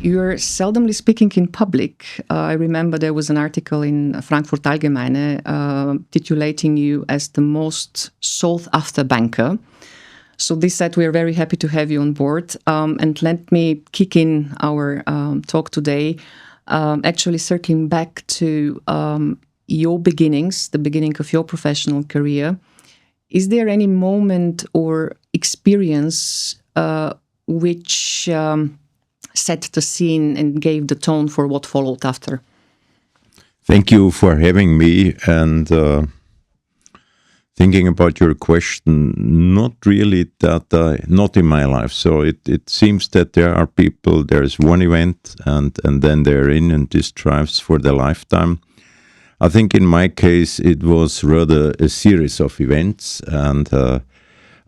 You're seldomly speaking in public. I remember there was an article in Frankfurt Allgemeine titulating you as the most sought-after banker. So this said, we are very happy to have you on board. And let me kick in our talk today, actually circling back to your beginnings, the beginning of your professional career. Is there any moment or experience which set the scene and gave the tone for what followed after? Thank you for having me. And thinking about your question, not really that, not in my life. So it seems that there are people, there's one event and then they're in and this drives for their lifetime. I think in my case, it was rather a series of events. And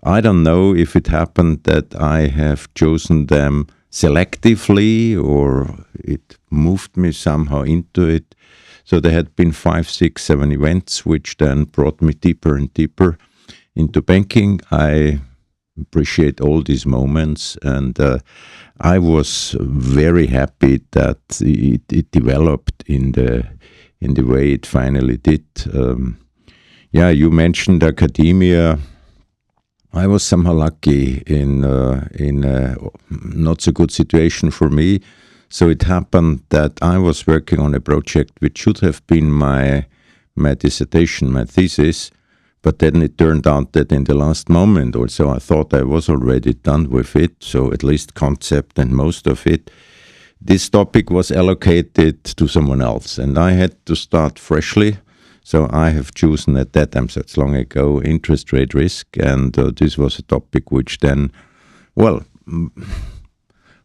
I don't know if it happened that I have chosen them selectively or it moved me somehow into it. So there had been 5, 6, 7 events, which then brought me deeper and deeper into banking. I appreciate all these moments, and I was very happy that it developed in the way it finally did. You mentioned academia. I was somehow lucky in a not so good situation for me. So it happened that I was working on a project which should have been my dissertation, my thesis, but then it turned out that in the last moment or so I thought I was already done with it, so at least concept and most of it. This topic was allocated to someone else and I had to start freshly. So I have chosen at that time, so it's long ago, interest rate risk, and this was a topic which then,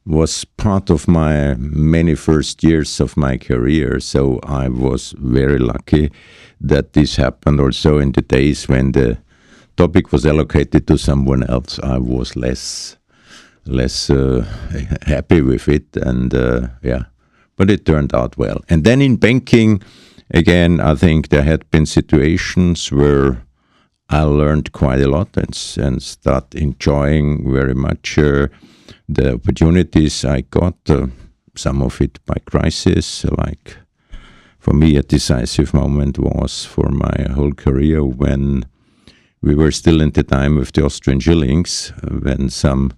was part of my many first years of my career. So I was very lucky that this happened. Also in the days when the topic was allocated to someone else, I was less happy with it. And but it turned out well. And then in banking, again, I think there had been situations where I learned quite a lot and start enjoying very much the opportunities I got, some of it by crisis. Like for me, a decisive moment was for my whole career when we were still in the time with the Austrian shillings, when some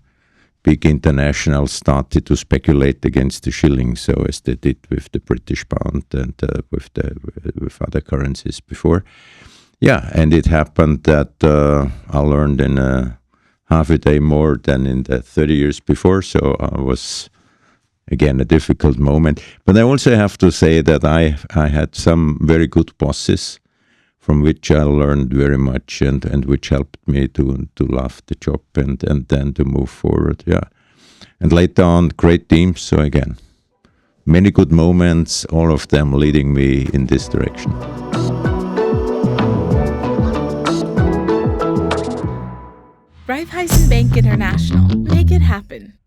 big internationals started to speculate against the shilling, so as they did with the British pound and with other currencies before. Yeah, and it happened that I learned in half a day more than in the 30 years before, so I was, again, a difficult moment. But I also have to say that I had some very good bosses from which I learned very much and which helped me to love the job and then to move forward, yeah. And later on, great teams, so again, many good moments, all of them leading me in this direction. Raiffeisen Bank International. Make it happen.